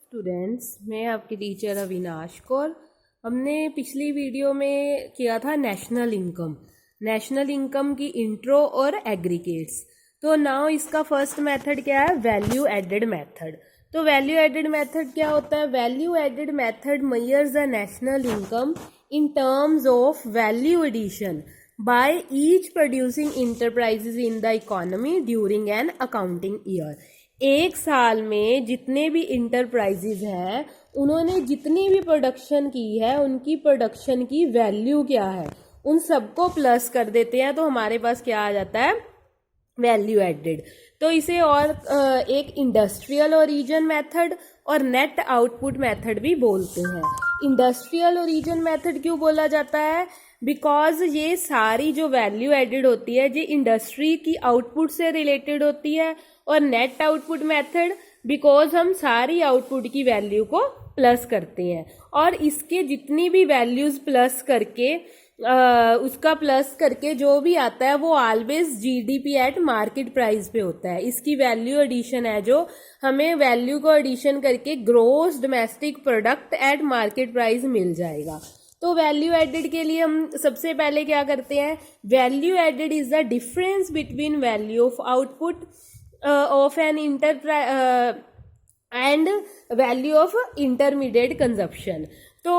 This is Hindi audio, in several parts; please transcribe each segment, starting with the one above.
स्टूडेंट्स, मैं आपकी टीचर अविनाश कौर। हमने पिछली वीडियो में किया था नेशनल इनकम की इंट्रो और एग्रीगेट्स। तो नाउ इसका फर्स्ट मेथड क्या है? Value added method. तो वैल्यू एडेड मेथड क्या होता है? Value added method measures the national income in terms of value addition by each producing enterprises in the economy during an accounting year. एक साल में जितने भी इंटरप्राइजेज हैं उन्होंने जितनी भी प्रोडक्शन की है, उनकी प्रोडक्शन की वैल्यू क्या है, उन सबको प्लस कर देते हैं। तो हमारे पास क्या आ जाता है? Value added. तो इसे और एक इंडस्ट्रियल ओरिजिन मेथड और नेट आउटपुट मेथड भी बोलते हैं। इंडस्ट्रियल ओरिजिन मेथड क्यों बोला जाता है? बिकॉज ये सारी जो वैल्यू एडेड होती है ये इंडस्ट्री की आउटपुट से रिलेटेड होती है। और नेट आउटपुट मेथड बिकॉज हम सारी आउटपुट की वैल्यू को प्लस करते हैं और इसके जितनी भी वैल्यूज प्लस करके उसका प्लस करके जो भी आता है वो always GDP at market price पे होता है। इसकी वैल्यू एडिशन है जो हमें वैल्यू को एडिशन करके gross domestic product at market price मिल जाएगा। तो वैल्यू एडेड के लिए हम सबसे पहले क्या करते हैं? Value added is the difference between value of output of an end value of intermediate consumption. तो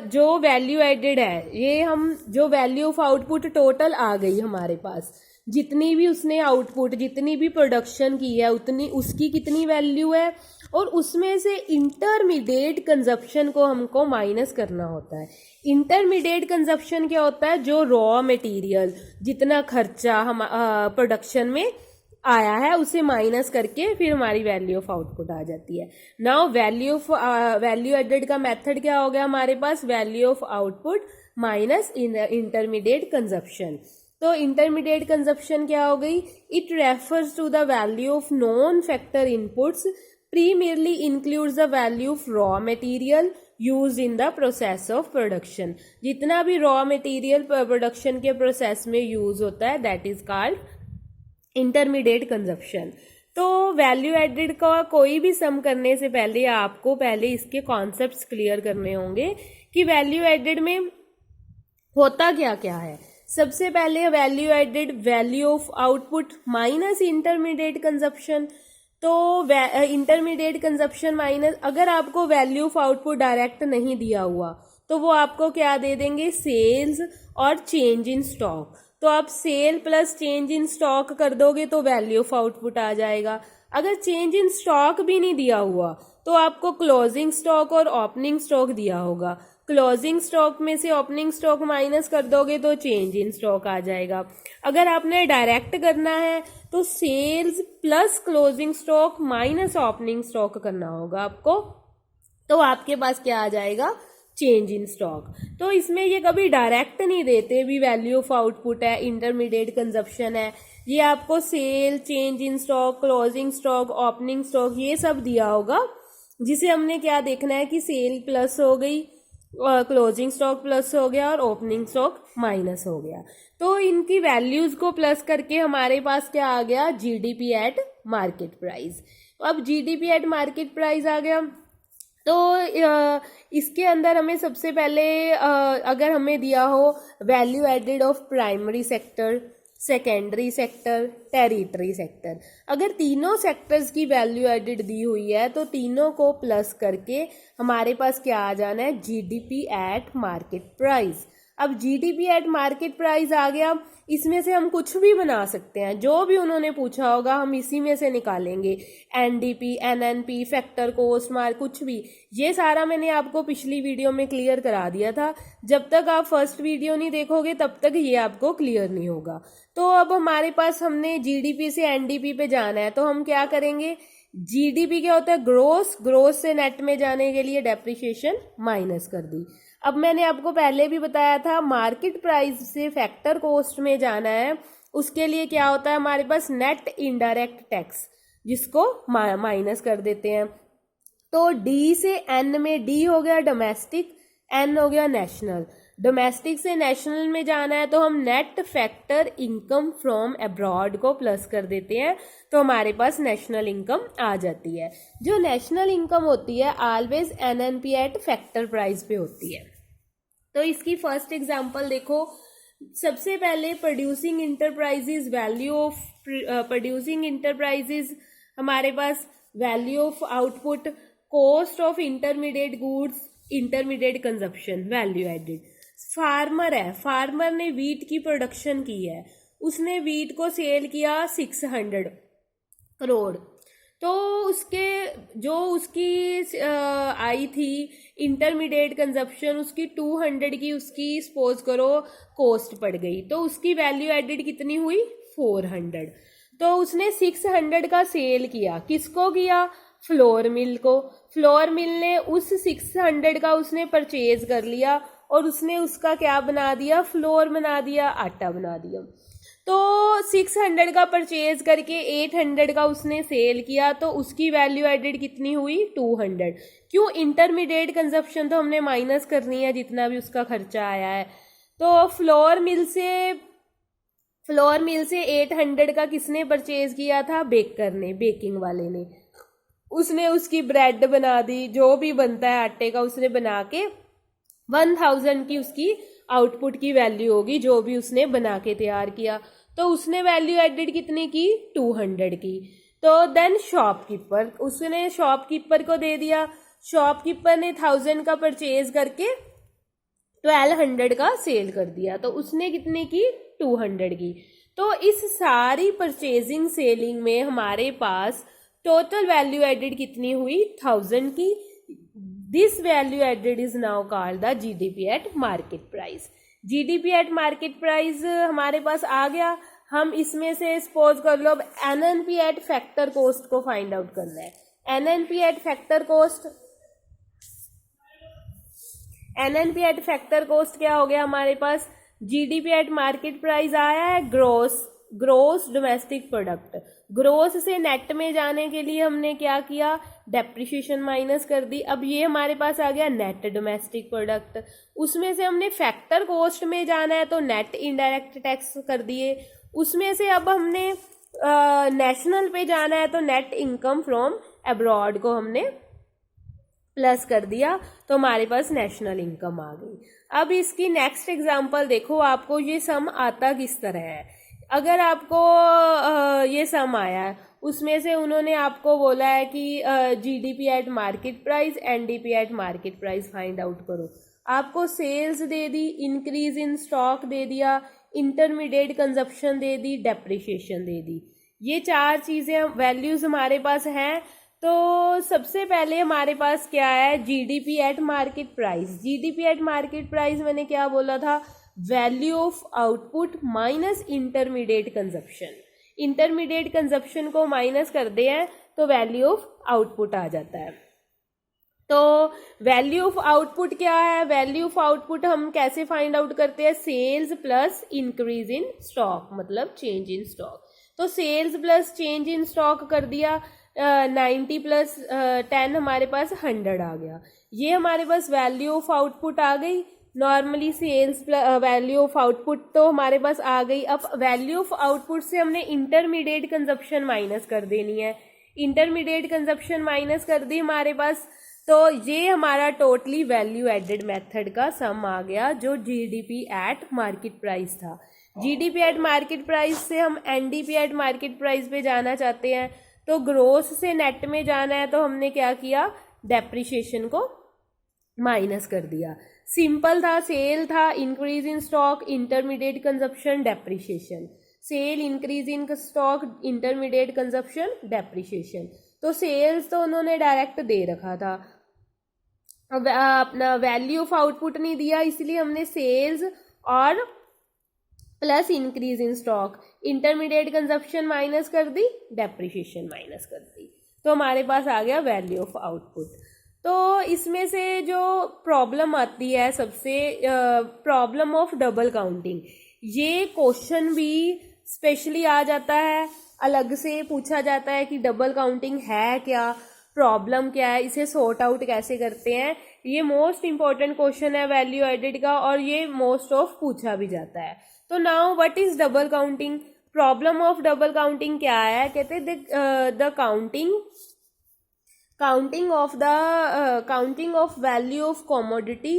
जो वैल्यू एडेड है ये हम जो वैल्यू ऑफ आउटपुट टोटल आ गई हमारे पास, जितनी भी उसने आउटपुट जितनी भी प्रोडक्शन की है उतनी उसकी कितनी वैल्यू है, और उसमें से इंटरमीडिएट कंजप्शन को हमको माइनस करना होता है। इंटरमीडिएट कंजप्शन क्या होता है? जो रॉ मटेरियल जितना खर्चा हम प्रोडक्शन में आया है उसे माइनस करके फिर हमारी वैल्यू ऑफ आउटपुट आ जाती है। नाउ वैल्यू एडेड का मेथड क्या हो गया हमारे पास? Value of output minus intermediate consumption. तो इंटरमीडिएट कंजप्शन क्या हो गई? It refers to the value of non factor inputs primarily includes the value of raw material used in the process of production। जितना भी raw material प्रोडक्शन के प्रोसेस में यूज होता है that is called intermediate consumption. तो वैल्यू एडेड का कोई भी सम करने से पहले आपको पहले इसके कॉन्सेप्ट्स क्लियर करने होंगे कि वैल्यू एडेड में होता क्या क्या है। सबसे पहले value added value of output minus intermediate consumption. तो इंटरमीडिएट कंजप्शन माइनस, अगर आपको वैल्यू ऑफ आउटपुट डायरेक्ट नहीं दिया हुआ तो वो आपको क्या दे देंगे? सेल्स और चेंज इन स्टॉक। तो आप sale plus change in stock कर दोगे तो वैल्यू ऑफ आउटपुट आ जाएगा। अगर चेंज इन स्टॉक भी नहीं दिया हुआ तो आपको क्लोजिंग स्टॉक और ओपनिंग स्टॉक दिया होगा। क्लोजिंग स्टॉक में से ओपनिंग स्टॉक माइनस कर दोगे तो चेंज इन स्टॉक आ जाएगा। अगर आपने डायरेक्ट करना है तो sales plus closing stock minus opening stock करना होगा आपको, तो आपके पास क्या आ जाएगा? Change in stock. तो इसमें ये कभी डायरेक्ट नहीं देते भी वैल्यू ऑफ आउटपुट है, इंटरमीडिएट कंजप्शन है, ये आपको sale, change in stock, closing stock, opening stock ये सब दिया होगा, जिसे हमने क्या देखना है कि सेल प्लस हो गई, क्लोजिंग स्टॉक प्लस हो गया और ओपनिंग स्टॉक माइनस हो गया। तो इनकी वैल्यूज को प्लस करके हमारे पास क्या आ गया? GDP at market price. अब जीडीपी एट मार्केट प्राइस आ गया तो इसके अंदर हमें सबसे पहले अगर हमें दिया हो value added of primary sector, secondary sector, territory sector, अगर तीनों सेक्टर्स की वैल्यू एडेड दी हुई है तो तीनों को प्लस करके हमारे पास क्या आ जाना है? GDP at market price. अब जीडीपी एट मार्केट प्राइस आ गया, इसमें से हम कुछ भी बना सकते हैं, जो भी उन्होंने पूछा होगा हम इसी में से निकालेंगे। NDP, NNP, factor cost mark, कुछ भी। ये सारा मैंने आपको पिछली वीडियो में क्लियर करा दिया था। जब तक आप फर्स्ट वीडियो नहीं देखोगे तब तक ये आपको क्लियर नहीं होगा। तो अब हमारे पास हमने जीडीपी से एनडीपी पे जाना है तो हम क्या करेंगे? जीडीपी क्या होता है? ग्रोस से नेट में जाने के लिए डेप्रिसिएशन माइनस कर दी। अब मैंने आपको पहले भी बताया था मार्केट प्राइस से फैक्टर कॉस्ट में जाना है, उसके लिए क्या होता है हमारे पास? नेट इनडायरेक्ट टैक्स, जिसको माइनस कर देते हैं। तो डी से एन में डी हो गया डोमेस्टिक, एन हो गया नेशनल। डोमेस्टिक से नेशनल में जाना है तो हम net factor income from abroad को प्लस कर देते हैं, तो हमारे पास नेशनल इनकम आ जाती है। जो नेशनल इनकम होती है always NNP eight factor price पे होती है। तो इसकी फर्स्ट एग्जांपल देखो, सबसे पहले producing enterprises, value of producing enterprises, हमारे पास value of output, cost of intermediate goods, intermediate consumption, value added. Farmer है, फार्मर ने वीट की प्रोडक्शन की है, उसने वीट को सेल किया 600 करोड़, तो उसके जो उसकी आई थी इंटरमीडिएट कंजप्शन, उसकी 200 की उसकी सपोज करो कॉस्ट पड़ गई, तो उसकी वैल्यू एडेड कितनी हुई 400। तो उसने 600 का सेल किया, किसको किया, फ्लोर मिल को। फ्लोर मिल ने उस 600 का उसने परचेज कर लिया और उसने उसका क्या बना दिया, फ्लोर बना दिया, आटा बना दिया। तो 600 का परचेज करके 800 का उसने सेल किया, तो उसकी वैल्यू एडेड कितनी हुई 200। क्यों, इंटरमीडिएट कंजप्शन तो हमने माइनस करनी है जितना भी उसका खर्चा आया है। तो फ्लोर मिल से 800 का किसने परचेज किया था, बेकर ने, बेकिंग वाले ने। उसने उसकी ब्रेड बना दी, जो भी बनता है आटे का उसने बना के 1000 की उसकी आउटपुट की वैल्यू होगी, जो भी उसने बना के तैयार किया। तो उसने वैल्यू एडेड कितने की 200 की। तो देन शॉपकीपर, उसने शॉपकीपर को दे दिया, शॉपकीपर ने 1000 का परचेज करके 1200 का सेल कर दिया, तो उसने कितने की 200 की। तो इस सारी परचेजिंग सेलिंग में हमारे पास टोटल वैल्यू एडेड कितनी हुई 1000 की। This value added is now called the GDP at market price. GDP at market price हमारे पास आ गया। हम इसमें से सपोज कर लो अब एनएनपी एट फैक्टर कॉस्ट को फाइंड आउट करना है। NNP eight factor cost, NNP eight factor cost क्या हो गया हमारे पास, जीडीपी एट मार्केट प्राइस आया है ग्रोस डोमेस्टिक प्रोडक्ट। ग्रोस से नेट में जाने के लिए हमने क्या किया, डेप्रिसिएशन माइनस कर दी। अब ये हमारे पास आ गया नेट डोमेस्टिक प्रोडक्ट। उसमें से हमने फैक्टर कॉस्ट में जाना है तो नेट इनडायरेक्ट टैक्स कर दिए। उसमें से अब हमने नेशनल पे जाना है तो नेट इनकम फ्रॉम अब्रॉड को हमने प्लस कर दिया, तो हमारे पास नेशनल इनकम आ गई। अब इसकी नेक्स्ट एग्जांपल देखो, आपको ये सम आता किस तरह है। अगर आपको ये सम आया है, उसमें से उन्होंने आपको बोला है कि GDP at market price, NDP at market price find out करो। आपको सेल्स दे दी, इंक्रीज इन स्टॉक दे दिया, इंटरमीडिएट कंजप्शन दे दी, डेप्रिसिएशन दे दी। ये 4 चीज़ें वैल्यूज हमारे पास हैं। तो सबसे पहले हमारे पास क्या है, GDP at market price. GDP at market price मैंने क्या बोला था, value of output minus intermediate consumption. Intermediate consumption को माइनस कर दे हैं तो वैल्यू ऑफ आउटपुट आ जाता है। तो वैल्यू ऑफ आउटपुट क्या है, वैल्यू ऑफ आउटपुट हम कैसे फाइंड आउट करते हैं, sales plus increase in stock, मतलब चेंज इन स्टॉक। तो sales plus change in stock कर दिया, 90 प्लस 10 हमारे पास 100 आ गया। ये हमारे पास वैल्यू ऑफ आउटपुट आ गई। Normally sales value of output तो हमारे पास आ गई। अब वैल्यू ऑफ आउटपुट से हमने इंटरमीडिएट कंजप्शन माइनस कर देनी है। इंटरमीडिएट कंजप्शन माइनस कर दी हमारे पास, तो ये हमारा टोटली वैल्यू एडेड मेथड का सम आ गया, जो जीडीपी एट मार्केट प्राइस था। जीडीपी एट मार्केट प्राइस से हम एनडीपी एट मार्केट प्राइस पे जाना चाहते हैं, तो ग्रोस से नेट में जाना है तो हमने क्या किया, डेप्रिसिएशन को माइनस कर दिया। सिंपल था, सेल था, increase in stock, intermediate consumption, depreciation. Sale, increase in stock, intermediate consumption, depreciation. तो सेल्स तो उन्होंने डायरेक्ट दे रखा था, अपना वैल्यू ऑफ आउटपुट नहीं दिया, इसलिए हमने सेल्स और plus increase in stock, intermediate consumption minus कर दी, डेप्रिसिएशन माइनस कर दी, तो हमारे पास आ गया वैल्यू ऑफ आउटपुट। तो इसमें से जो प्रॉब्लम आती है सबसे, प्रॉब्लम ऑफ डबल काउंटिंग, ये क्वेश्चन भी स्पेशली आ जाता है, अलग से पूछा जाता है कि डबल काउंटिंग है क्या, प्रॉब्लम क्या है, इसे सॉर्ट आउट कैसे करते हैं, ये मोस्ट इंपॉर्टेंट क्वेश्चन है वैल्यू एडेड का, और ये मोस्ट ऑफ पूछा भी जाता है। तो now what is double counting? Problem of double counting क्या है? कहते हैं the counting of value of commodity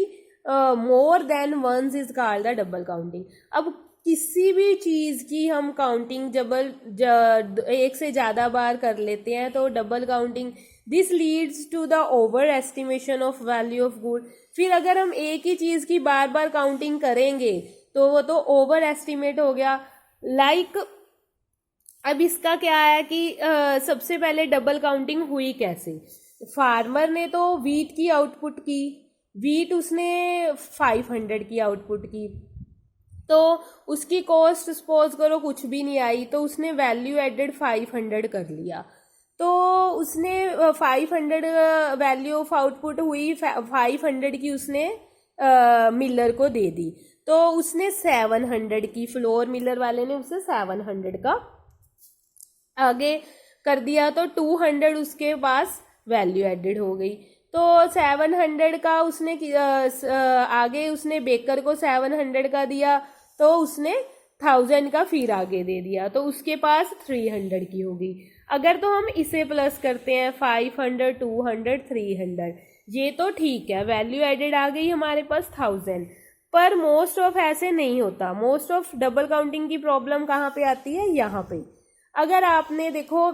more than once is called the double counting. अब किसी भी चीज की हम काउंटिंग एक से ज्यादा बार कर लेते हैं तो double counting, this leads to the overestimation of value of good. फिर अगर हम एक ही चीज की बार बार काउंटिंग करेंगे तो वो तो ओवर एस्टिमेट हो गया। अब इसका क्या है कि सबसे पहले डबल काउंटिंग हुई कैसे? फार्मर ने तो वीट की आउटपुट की, वीट उसने 500 की आउटपुट की, तो उसकी कॉस्ट सपोज करो कुछ भी नहीं आई, तो उसने वैल्यू एडेड 500 कर लिया। तो उसने 500 वैल्यू ऑफ आउटपुट हुई, 500 की उसने मिलर को दे दी, तो उसने 700 की, फ्लोर मिलर वाले ने उसे 700 का आगे कर दिया, तो 200 उसके पास वैल्यू एडेड हो गई। तो 700 का उसने आगे उसने बेकर को 700 का दिया, तो उसने 1000 का फिर आगे दे दिया, तो उसके पास 300 की होगी। अगर तो हम इसे प्लस करते हैं 500, 200, 300, ये तो ठीक है, वैल्यू एडेड आ गई हमारे पास 1000। पर मोस्ट ऑफ ऐसे नहीं होता। मोस्ट ऑफ डबल काउंटिंग की प्रॉब्लम कहाँ पे आती है? यहाँ पे। अगर आपने देखो,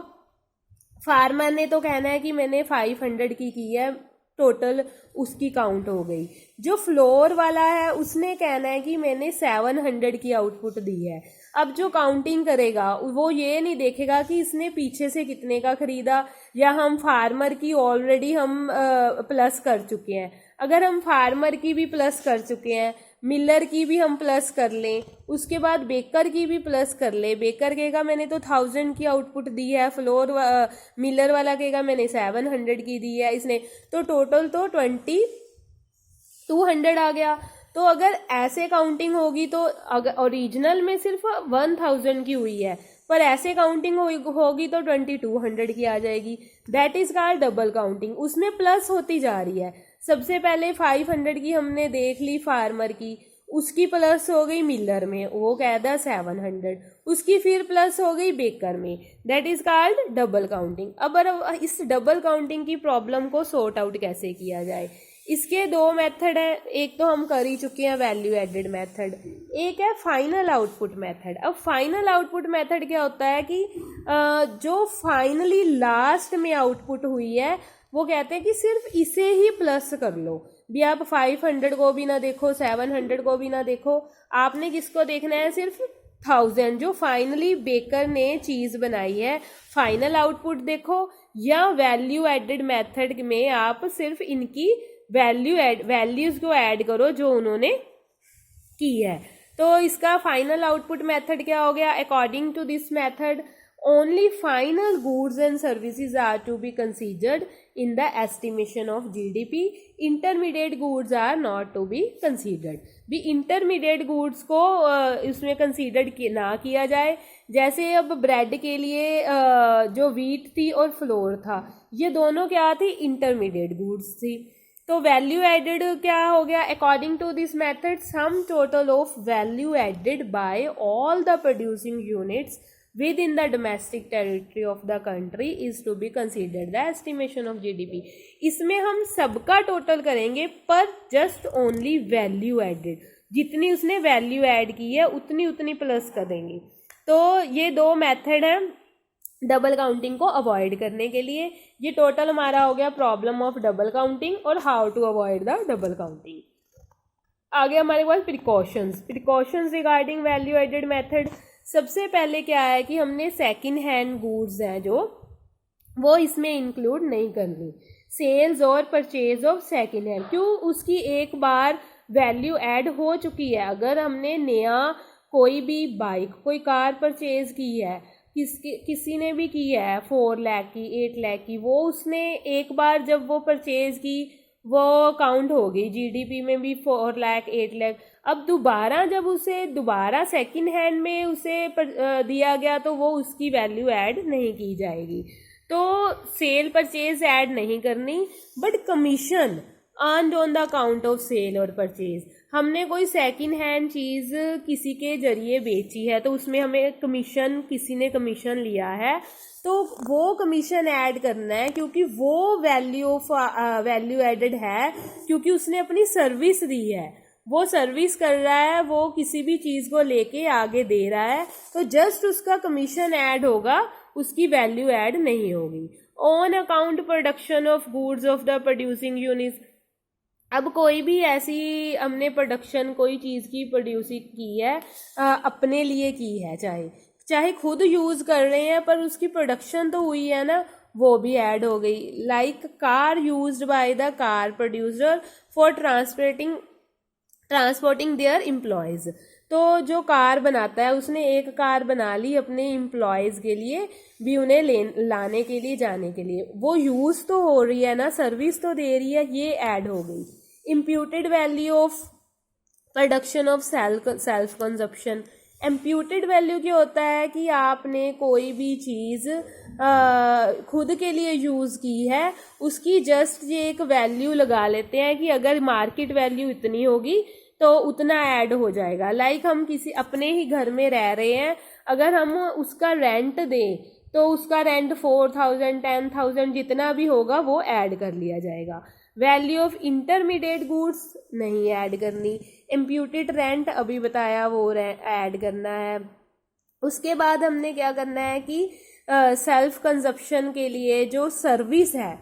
फार्मर ने तो कहना है कि मैंने 500 की है, टोटल उसकी काउंट हो गई। जो फ्लोर वाला है उसने कहना है कि मैंने 700 की आउटपुट दी है। अब जो काउंटिंग करेगा वो ये नहीं देखेगा कि इसने पीछे से कितने का खरीदा, या हम फार्मर की ऑलरेडी हम प्लस कर चुके हैं। अगर हम फार्मर की भी प्लस कर चुके हैं, मिलर की भी हम प्लस कर लें, उसके बाद बेकर की भी प्लस कर ले। बेकर कहेगा मैंने तो 1000 की आउटपुट दी है, फ्लोर मिलर वाला कहेगा मैंने 700 की दी है इसने, तो टोटल तो 200 आ गया। तो अगर ऐसे काउंटिंग होगी तो अगर ओरिजिनल में सिर्फ 1000 की हुई है, पर ऐसे काउंटिंग होगी तो 2200 की आ जाएगी। That is called double counting. उसमें प्लस होती जा रही है। सबसे पहले 500 की हमने देख ली फार्मर की, उसकी प्लस हो गई मिलर में, वो कहता 700, उसकी फिर प्लस हो गई बेकर में। That is called double counting. अब इस डबल काउंटिंग की प्रॉब्लम को सॉर्ट आउट कैसे किया जाए? इसके दो मेथड है। एक तो हम कर ही चुके हैं वैल्यू एडेड मेथड, एक है फाइनल आउटपुट मेथड। अब फाइनल आउटपुट मेथड क्या होता है कि जो फाइनली लास्ट में आउटपुट हुई है वो कहते हैं कि सिर्फ इसे ही प्लस कर लो। भी आप 500 को भी ना देखो, 700 को भी ना देखो, आपने किसको देखना है? सिर्फ 1000 जो फाइनली बेकर ने चीज बनाई है, फाइनल आउटपुट देखो। या वैल्यू एडेड मेथड में आप सिर्फ इनकी वैल्यूज को ऐड करो जो उन्होंने की है। तो इसका फाइनल आउटपुट मेथड क्या हो गया? According to this method only final goods and services are to be considered in the estimation of GDP. Intermediate goods are not to be considered. भी intermediate goods को इसमें considered ना किया जाए। जैसे अब ब्रेड के लिए जो wheat थी और फ्लोर था, ये दोनों क्या थी? intermediate goods थी। तो वैल्यू एडेड क्या हो गया? According to this method sum total of value added by all the producing units within the domestic territory of the country is to be considered the estimation of GDP. इसमें हम सबका टोटल करेंगे पर जस्ट ओनली वैल्यू एडेड, जितनी उसने वैल्यू ऐड की है उतनी प्लस कर देंगे। तो ये दो मेथड हैं डबल काउंटिंग को अवॉइड करने के लिए। ये टोटल हमारा हो गया प्रॉब्लम ऑफ डबल काउंटिंग और how to avoid the double counting. आगे हमारे पास precautions regarding value added method. सबसे पहले क्या है कि हमने सेकंड हैंड गुड्स हैं जो वो इसमें इंक्लूड नहीं करनी। सेल्स और परचेज ऑफ सेकंड हैंड, क्यों? उसकी एक बार वैल्यू ऐड हो चुकी है। अगर हमने नया कोई भी बाइक, कोई कार परचेज की है, किसी ने भी की है 4 लाख की, 8 लाख की, वो उसने एक बार जब वो परचेज की वो काउंट हो गई। जीडीपी में भी 4 लाख, 8 लाख। अब दोबारा जब उसे दोबारा सेकंड हैंड में उसे दिया गया तो वो उसकी वैल्यू ऐड नहीं की जाएगी। तो सेल परचेज ऐड नहीं करनी, but commission earned on the account of sale और परचेज। हमने कोई सेकंड हैंड चीज किसी के जरिए बेची है तो उसमें हमें कमीशन, किसी ने कमीशन लिया है तो वो कमीशन ऐड करना है, क्योंकि वो वैल्यू एडेड है, क्योंकि उसने अपनी सर्विस दी है, वो सर्विस कर रहा है, वो किसी भी चीज को लेके आगे दे रहा है, तो जस्ट उसका कमीशन ऐड होगा, उसकी वैल्यू ऐड नहीं होगी। On account production of goods of the producing unit. अब कोई भी ऐसी हमने प्रोडक्शन कोई चीज की प्रोड्यूसिंग की है, अपने लिए की है, चाहे खुद यूज कर रहे हैं, पर उसकी प्रोडक्शन तो हुई है ना, वो भी ऐड हो गई। Like car used by the car producer for transporting their employees. तो जो कार बनाता है उसने एक कार बना ली अपने एम्प्लॉयज के लिए भी, उन्हें लाने के लिए, जाने के लिए, वो यूज तो हो रही है ना, सर्विस तो दे रही है, ये ऐड हो गई। Imputed value of production of self consumption. Imputed value क्या होता है कि आपने कोई भी चीज खुद के लिए यूज की है, उसकी जस्ट ये एक वैल्यू लगा लेते हैं कि अगर मार्केट वैल्यू इतनी होगी तो उतना ऐड हो जाएगा। लाइक हम किसी अपने ही घर में रह रहे हैं, अगर हम उसका रेंट दें तो उसका रेंट 4000 10,000 जितना भी होगा वो ऐड कर लिया जाएगा। वैल्यू ऑफ इंटरमीडिएट गुड्स नहीं ऐड करनी। इम्प्यूटेड रेंट अभी बताया, वो ऐड करना है। उसके बाद हमने क्या करना है कि सेल्फ कंजप्शन के लिए जो सर्विस है,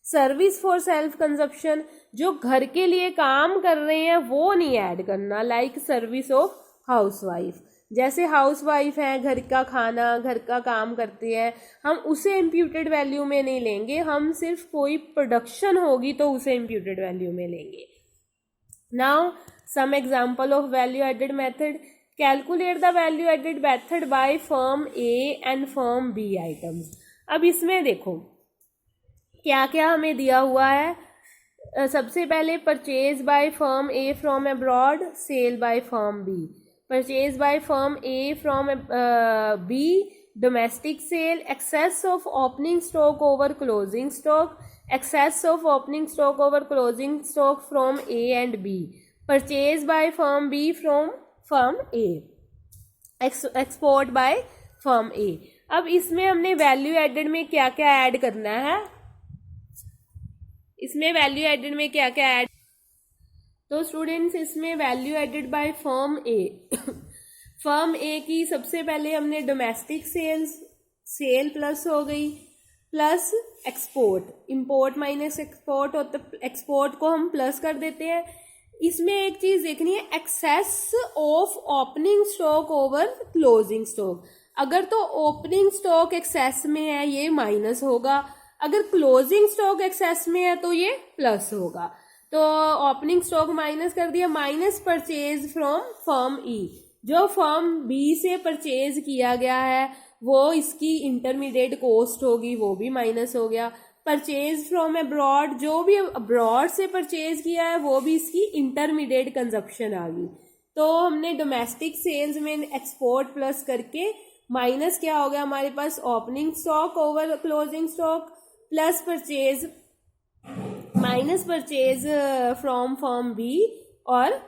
सर्विस फॉर सेल्फ कंजप्शन, जो घर के लिए काम कर रहे हैं वो नहीं ऐड करना। लाइक सर्विस ऑफ हाउसवाइफ, जैसे हाउसवाइफ है, घर का खाना, घर का काम करती है, हम उसे इम्प्यूटेड वैल्यू में नहीं लेंगे, हम सिर्फ कोई प्रोडक्शन होगी तो उसे इम्प्यूटेड वैल्यू में लेंगे। Now some example of value added method. Calculate the value added method by firm A and firm B items. अब इसमें देखो क्या क्या हमें दिया हुआ है। सबसे पहले purchase by firm A from abroad, sale by firm B. Purchase by firm A from B, domestic sale, excess of opening stock over closing stock, excess of opening stock over closing stock from A and B, purchase by firm B from firm A, export by firm A. अब इसमें हमने वैल्यू एडेड में क्या क्या ऐड करना है, इसमें वैल्यू एडेड में क्या क्या ऐड, तो स्टूडेंट्स इसमें value added by firm A firm A की सबसे पहले हमने डोमेस्टिक सेल प्लस हो गई, plus export, import minus export होता, एक्सपोर्ट को हम प्लस कर देते हैं। इसमें एक चीज देखनी है, excess of opening stock over closing stock. अगर तो ओपनिंग स्टॉक एक्सेस में है ये माइनस होगा, अगर क्लोजिंग स्टॉक एक्सेस में है तो ये प्लस होगा। तो ओपनिंग स्टॉक माइनस कर दिया, माइनस परचेज फ्रॉम फर्म ई, जो फर्म बी से परचेज किया गया है वो इसकी इंटरमीडिएट कॉस्ट होगी, वो भी माइनस हो गया। परचेज फ्रॉम अब्रॉड, जो भी अब्रॉड से परचेज किया है वो भी इसकी इंटरमीडिएट कंजप्शन आ गई। तो हमने डोमेस्टिक सेल्स में एक्सपोर्ट प्लस करके माइनस क्या हो गया हमारे पास, opening stock over closing stock, plus purchase minus purchase from firm B और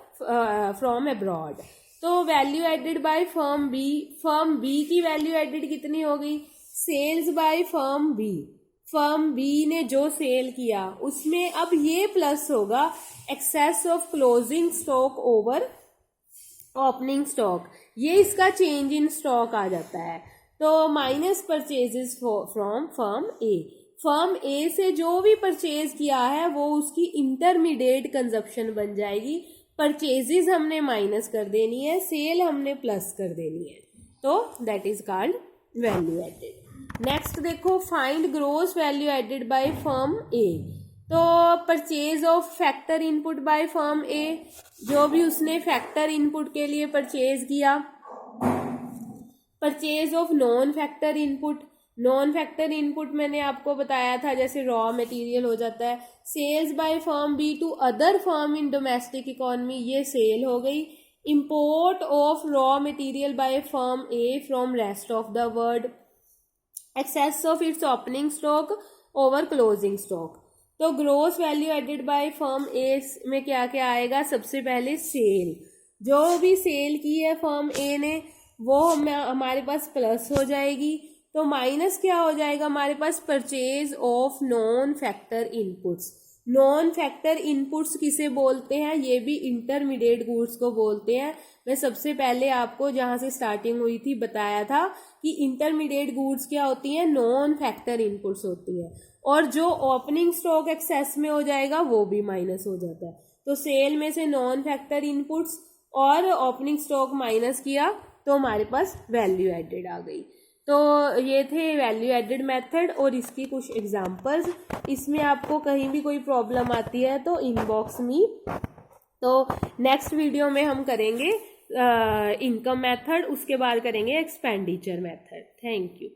फ्रॉम अब्रॉड। तो value added by firm B की वैल्यू एडेड कितनी हो गई, सेल्स बाय फर्म बी ने जो सेल किया उसमें अब ये प्लस होगा, excess of closing stock over opening stock, ये इसका चेंज इन स्टॉक आ जाता है। तो minus purchases from firm A से जो भी परचेज किया है वो उसकी इंटरमीडिएट कंजप्शन बन जाएगी। परचेजेस हमने माइनस कर देनी है, सेल हमने प्लस कर देनी है, तो that is called value added. Next देखो, find gross value added by firm A. तो purchase of factor input by firm A, जो भी उसने फैक्टर इनपुट के लिए परचेज किया। Purchase of non factor input मैंने आपको बताया था, जैसे रॉ मटेरियल हो जाता है। Sales by firm B to other firm in domestic economy, ये सेल हो गई। Import of raw material by firm A from rest of the world, excess of its opening stock over closing stock. तो gross value added by firm A में क्या क्या आएगा, सबसे पहले सेल, जो भी सेल की है फर्म ए ने वो हमारे पास प्लस हो जाएगी। तो माइनस क्या हो जाएगा हमारे पास, purchase of non factor inputs. Non factor inputs किसे बोलते हैं, ये भी इंटरमीडिएट गुड्स को बोलते हैं। मैं सबसे पहले आपको जहां से स्टार्टिंग हुई थी बताया था कि इंटरमीडिएट गुड्स क्या होती हैं, नॉन फैक्टर इनपुट्स होती हैं। और जो ओपनिंग स्टॉक एक्सेस में हो जाएगा वो भी माइनस हो जाता है। तो सेल में से नॉन फैक्टर इनपुट्स और ओपनिंग स्टॉक माइनस किया तो हमारे पास वैल्यू एडेड आ गई। तो ये थे वैल्यू एडेड मेथड और इसकी कुछ एग्जांपल्स। इसमें आपको कहीं भी कोई प्रॉब्लम आती है तो इनबॉक्स मी। तो नेक्स्ट वीडियो में हम करेंगे इनकम मेथड, उसके बाद करेंगे एक्सपेंडिचर मेथड। Thank you.